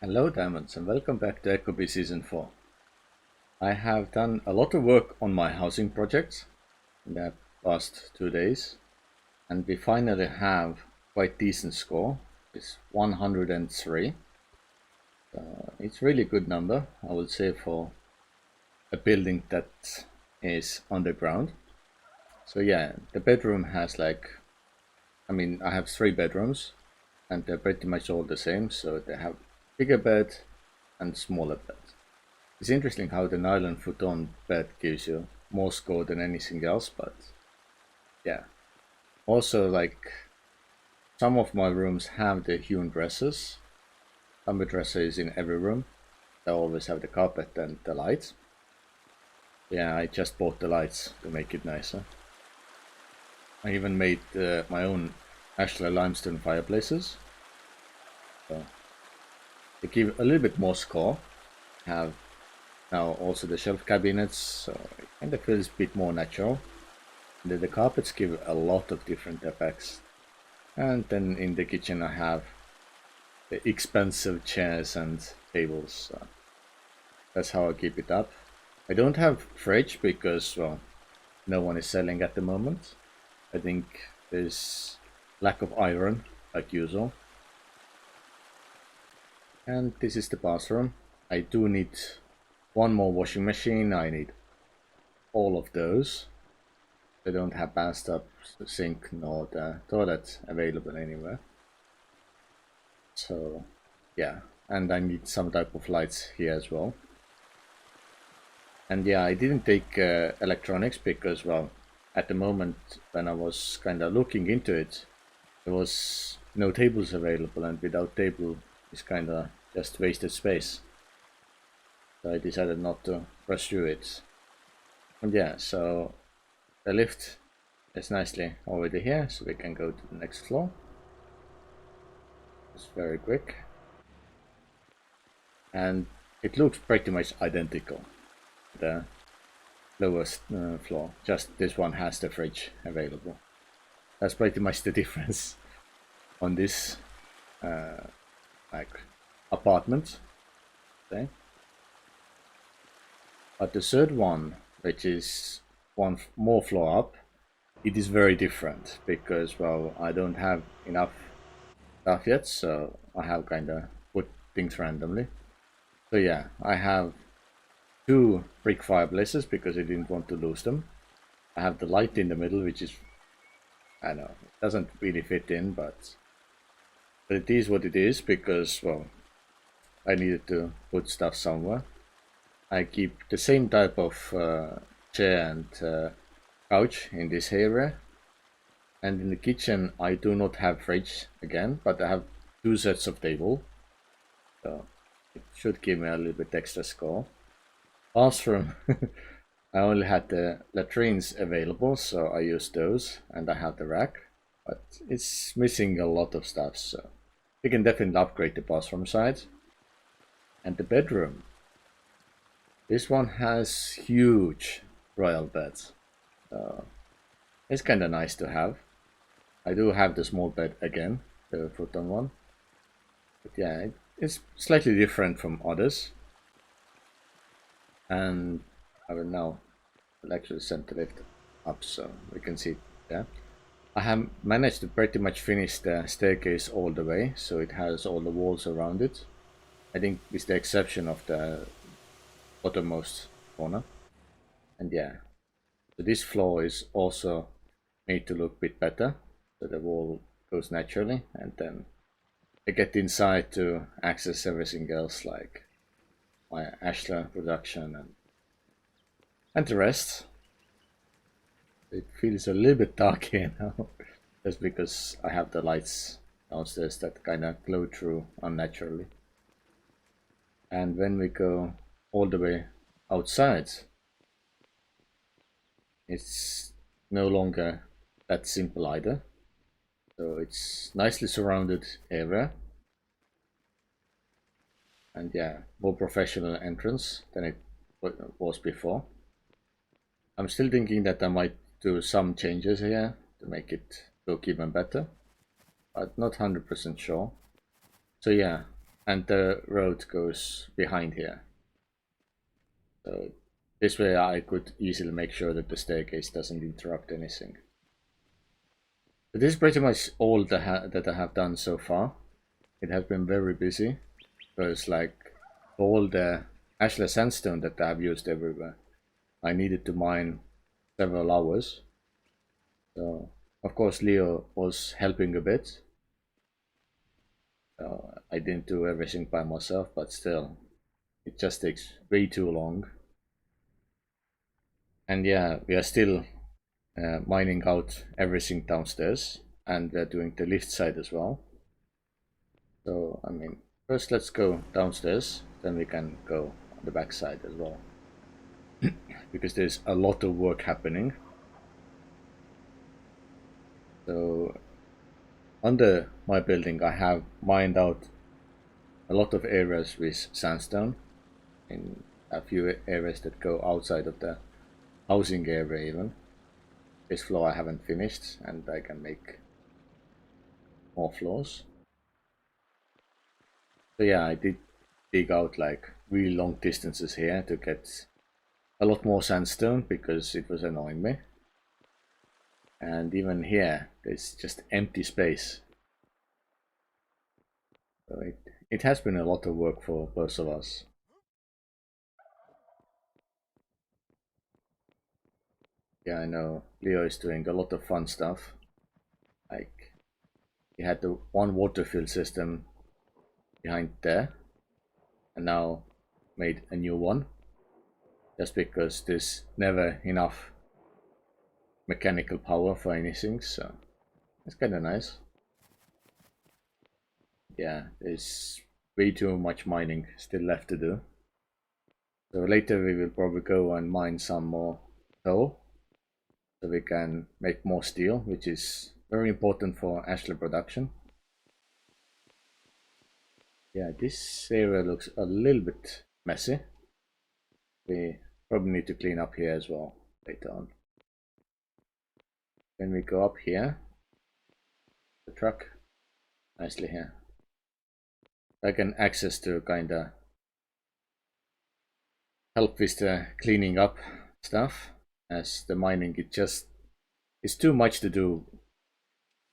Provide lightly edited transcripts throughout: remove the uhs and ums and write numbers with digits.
Hello Diamonds and welcome back to Ecobee Season 4. I have done a lot of work on my housing projects in the past 2 days and we finally have quite decent score. It's 103. It's really good number, I would say, for a building that is underground. So yeah, the bedroom has I have 3 bedrooms and they're pretty much all the same, so they have bigger bed and smaller bed. It's interesting how the nylon futon bed gives you more score than anything else, but yeah. Also, some of my rooms have the hewn dressers. Lumber dresser is in every room. They always have the carpet and the lights. Yeah, I just bought the lights to make it nicer. I even made my own ashlar limestone fireplaces. So they give a little bit more score. Have now also the shelf cabinets, so it kind of feels a bit more natural. The carpets give a lot of different effects. And then in the kitchen I have the expensive chairs and tables. So that's how I keep it up. I don't have fridge because, well, no one is selling at the moment. I think there's lack of iron, like usual. And this is the bathroom. I do need one more washing machine. I need all of those. They don't have bathtub, sink, nor the toilet available anywhere. So yeah, and I need some type of lights here as well. And yeah, I didn't take electronics because, well, at the moment when I was kind of looking into it, there was no tables available, and without table it's kind of just wasted space. So I decided not to pursue it. And yeah, so the lift is nicely already here, so we can go to the next floor. It's very quick. And it looks pretty much identical. The lowest floor, just this one has the fridge available. That's pretty much the difference on this apartment. Okay. But the third one, which is one more floor up, it is very different because, well, I don't have enough stuff yet, so I have kind of put things randomly. So yeah, I have 2 brick fireplaces because I didn't want to lose them. I have the light in the middle, which is, I know, it doesn't really fit in, but it is what it is because, well, I needed to put stuff somewhere. I keep the same type of chair and couch in this area. And in the kitchen I do not have fridge again, but I have 2 sets of table. So it should give me a little bit extra score. Bathroom, I only had the latrines available, so I used those, and I have the rack. But it's missing a lot of stuff, so we can definitely upgrade the bathroom side. And the bedroom. This one has huge royal beds. So it's kind of nice to have. I do have the small bed again, the futon one. But yeah, it's slightly different from others. And I will now actually center it up so we can see that. I have managed to pretty much finish the staircase all the way, so it has all the walls around it. I think with the exception of the bottommost corner. And yeah, so this floor is also made to look a bit better, so the wall goes naturally, and then I get inside to access everything else like my ashlar production and the rest. It feels a little bit dark here now, just because I have the lights downstairs that kind of glow through unnaturally. And when we go all the way outside, it's no longer that simple either. So it's nicely surrounded area. And yeah, more professional entrance than it was before. I'm still thinking that I might do some changes here to make it look even better, but not 100% sure. So yeah, and the road goes behind here. So this way I could easily make sure that the staircase doesn't interrupt anything. But this is pretty much all that I have done so far. It has been very busy, because like for all the Ashlar sandstone that I have used everywhere, I needed to mine several hours. So of course Leo was helping a bit. I didn't do everything by myself, but still, it just takes way too long. And yeah, we are still mining out everything downstairs, and we are doing the lift side as well. So I mean, first let's go downstairs, then we can go on the back side as well. Because there's a lot of work happening. So under my building I have mined out a lot of areas with sandstone, in a few areas that go outside of the housing area even. This floor I haven't finished, and I can make more floors. So yeah, I did dig out like really long distances here to get a lot more sandstone because it was annoying me. And even here, there's just empty space. So it has been a lot of work for both of us. Yeah, I know Leo is doing a lot of fun stuff. Like, he had the one water fill system behind there, and now made a new one. Just because there's never enough mechanical power for anything, so it's kind of nice. Yeah, there's way too much mining still left to do. So later we will probably go and mine some more coal, so we can make more steel, which is very important for Ashlar production. Yeah, this area looks a little bit messy. We probably need to clean up here as well later on. Then we go up here, the truck, nicely here. I can access to kinda help with the cleaning up stuff, as the mining it's too much to do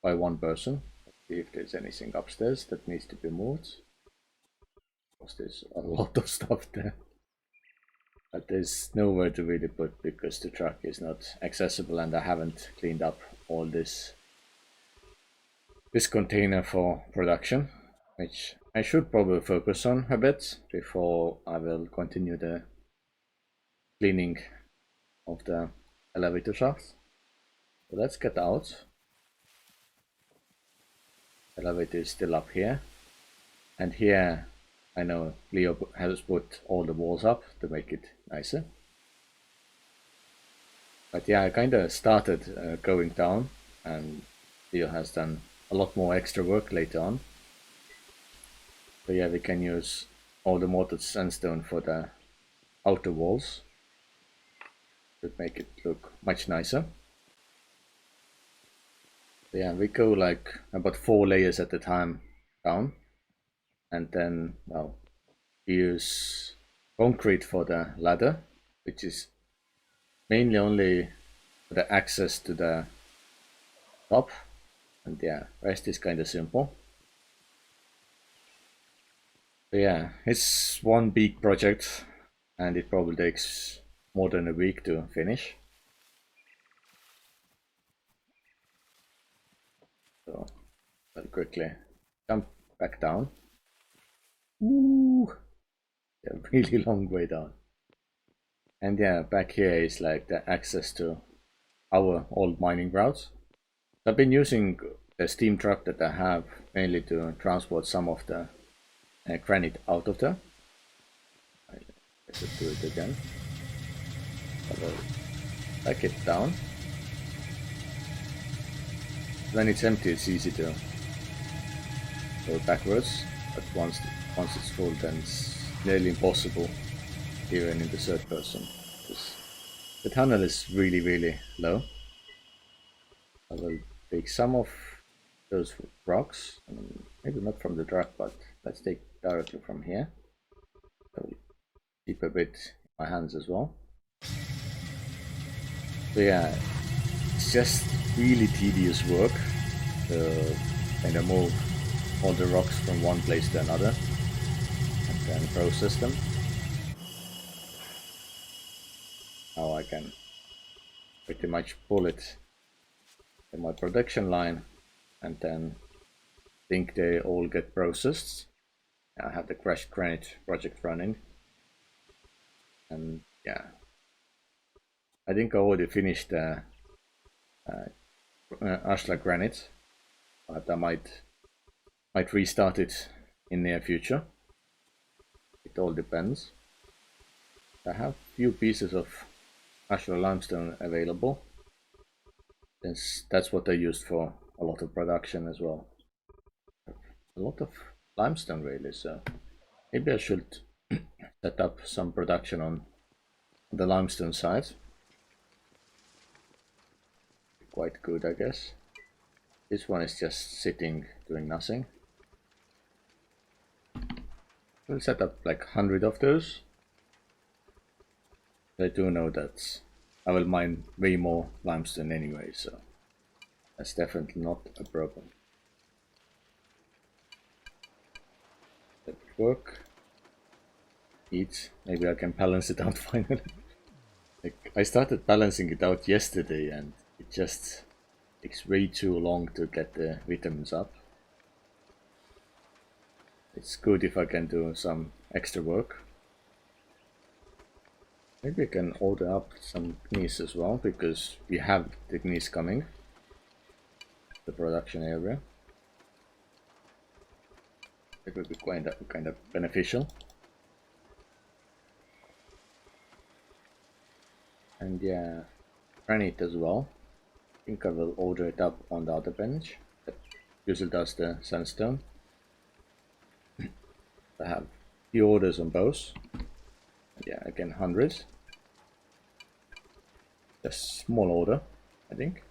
by one person. Let's see if there's anything upstairs that needs to be moved. Because there's a lot of stuff there. But there's nowhere to really put because the truck is not accessible, and I haven't cleaned up all this container for production, which I should probably focus on a bit before I will continue the cleaning of the elevator shaft. So let's get out. Elevator is still up here, and here I know Leo has put all the walls up to make it nicer. But yeah, I kind of started going down, and Leo has done a lot more extra work later on. So yeah, we can use all the mortared sandstone for the outer walls to make it look much nicer. So yeah, we go like about 4 layers at a time down, and then well, we use concrete for the ladder, which is mainly only for the access to the top, and yeah, rest is kind of simple. So yeah, it's one big project, and it probably takes more than a week to finish. So I'll quickly jump back down. Ooh, a really long way down. And yeah, back here is like the access to our old mining routes. I've been using the steam truck that I have mainly to transport some of the granite out of there. Let's do it again. I will back it down. When it's empty, it's easy to go backwards, but once it's full, then it's nearly impossible, even in the third person. Because the tunnel is really low. I will take some of those rocks, maybe not from the truck, but let's take directly from here. I will keep a bit in my hands as well. So yeah, it's just really tedious work to kind of move all the rocks from one place to another and then process them. Now I can pretty much pull it in my production line and then think they all get processed. I have the crushed granite project running, and yeah, I think I already finished Ashlar granite, but I might restart it in near future. It all depends. I have few pieces of Ashlar limestone available, since that's what I used for a lot of production as well. A lot of limestone really, so maybe I should set up some production on the limestone side. Quite good, I guess. This one is just sitting doing nothing. We'll set up like 100 of those. I do know that I will mine way more limestone anyway, so that's definitely not a problem. That would work. Eat. Maybe I can balance it out finally. Like, I started balancing it out yesterday and it just takes way too long to get the vitamins up. It's good if I can do some extra work. Maybe I can order up some gneiss as well, because we have the gneiss coming. The production area. It would be kind of beneficial. And yeah, granite as well. I think I will order it up on the other bench that usually does the sandstone. I have few orders on both. And yeah, again 100. Just small order, I think.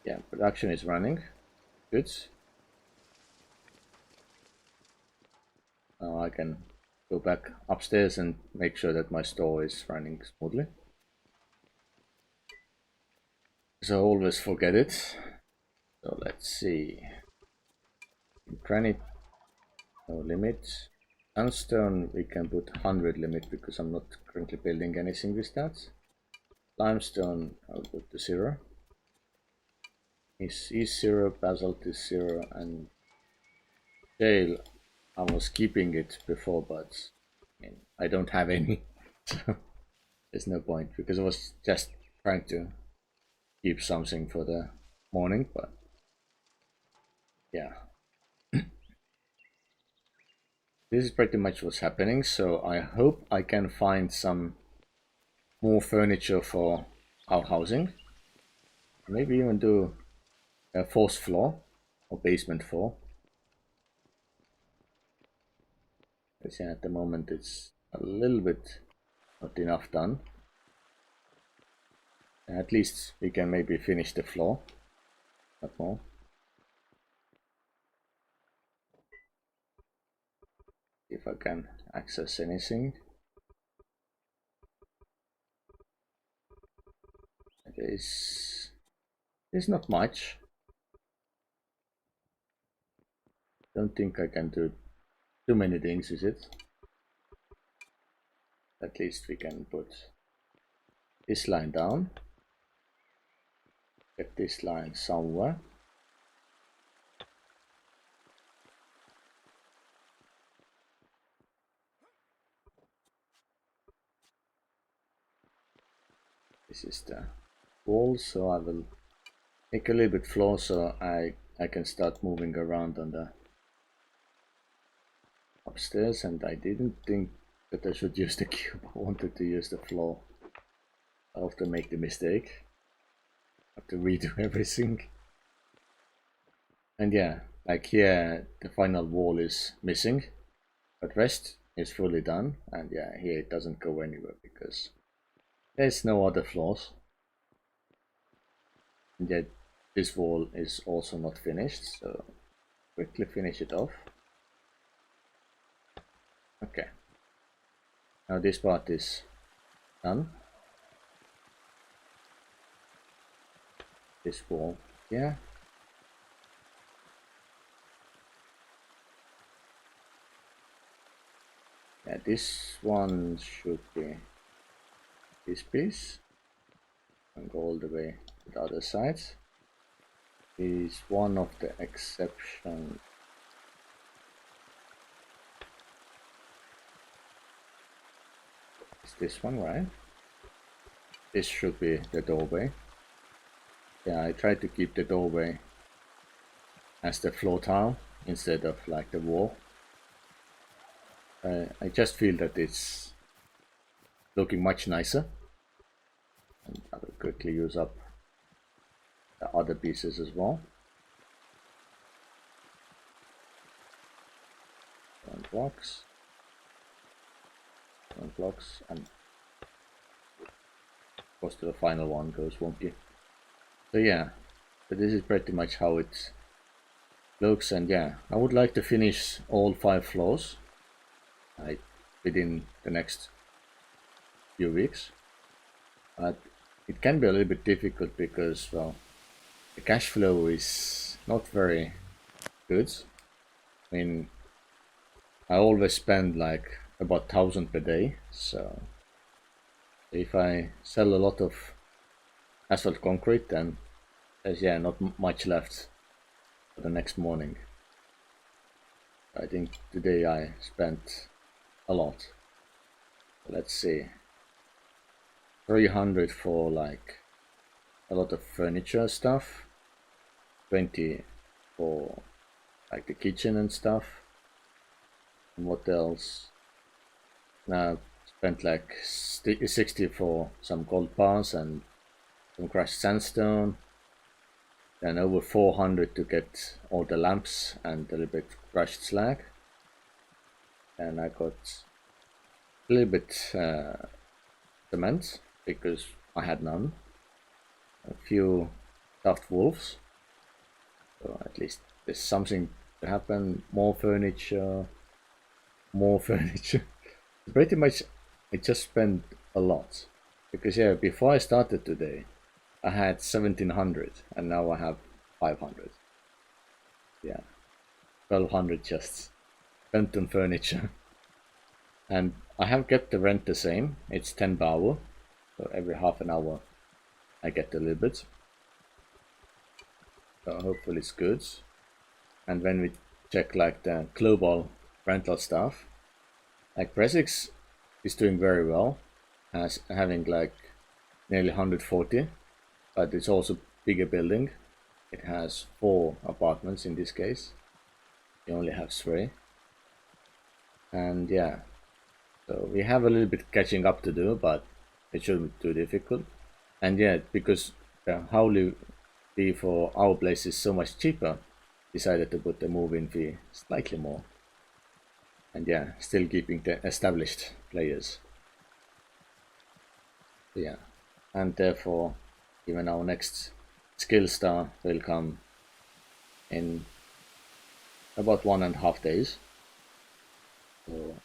Yeah, production is running. Good. Now I can go back upstairs and make sure that my store is running smoothly. So I always forget it. So let's see. Granite, no limit. Sandstone, we can put 100 limit because I'm not currently building anything with that. Limestone, I'll put to 0. Is 0, basalt is 0, and shale, I was keeping it before, but I mean, I don't have any, so there's no point, because I was just trying to keep something for the morning, but yeah. This is pretty much what's happening, so I hope I can find some more furniture for our housing. Maybe even do a 4th floor or basement floor. Because yeah, at the moment it's a little bit not enough done. At least we can maybe finish the floor, not more. If I can access anything. There's not much. Don't think I can do too many things with it. At least we can put this line down. Get this line somewhere. This is the wall, so I will make a little bit floor so I can start moving around on the upstairs. And I didn't think that I should use the cube. I wanted to use the floor. I often make the mistake. I have to redo everything. And yeah, like here the final wall is missing, but rest is fully done. And yeah, here it doesn't go anywhere because there's no other floors. And yet this wall is also not finished, so quickly finish it off. Okay. Now this part is done. This wall here. Yeah, this one should be this piece and go all the way to the other sides. Is one of the exceptions. It's this one, right? This should be the doorway. Yeah, I tried to keep the doorway as the floor tile instead of like the wall. I just feel that it's looking much nicer. And I will quickly use up the other pieces as well. One blocks, and goes to the final one, goes wonky. So yeah, so this is pretty much how it looks, and yeah, I would like to finish all 5 floors within the next few weeks. But it can be a little bit difficult because, well, the cash flow is not very good. I mean, I always spend like about 1,000 per day, so if I sell a lot of asphalt concrete, then there's not much left for the next morning. I think today I spent a lot. Let's see, 300 for like a lot of furniture stuff, 20 for like the kitchen and stuff. And what else? Now spent like 60 for some gold bars and some crushed sandstone. Then over 400 to get all the lamps and a little bit crushed slag. And I got a little bit cement because I had none. A few stuffed wolves. So at least there's something to happen. More furniture. Pretty much I just spent a lot. Because yeah, before I started today, I had 1,700 and now I have 500. Yeah, 1,200 just spent on furniture. And I have kept the rent the same. It's 10 per hour. So every half an hour I get a little bit. So hopefully it's good. And when we check like the global rental stuff, like Presix is doing very well, having like nearly 140, but it's also bigger building. It has 4 apartments in this case. You only have 3. And yeah, so we have a little bit catching up to do, but it shouldn't be too difficult. And yeah, because the hourly fee for our place is so much cheaper, decided to put the move-in fee slightly more. And yeah, still keeping the established players. Yeah, and therefore even our next skill star will come in about 1.5 days. So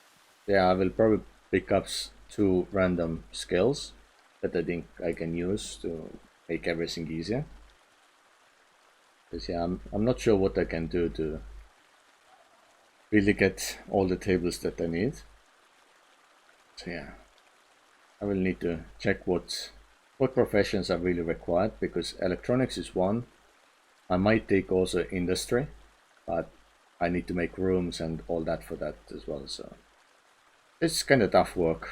yeah, I will probably pick up 2 random skills that I think I can use to make everything easier. Because yeah, I'm not sure what I can do to really get all the tables that I need. So yeah, I will need to check what professions are really required, because electronics is one. I might take also industry, but I need to make rooms and all that for that as well. So it's kind of tough work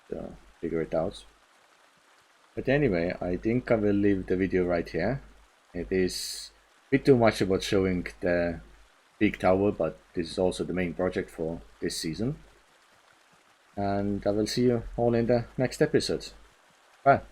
to figure it out. But anyway, I think I will leave the video right here. It is a bit too much about showing the big tower, but this is also the main project for this season. And I will see you all in the next episode. Bye.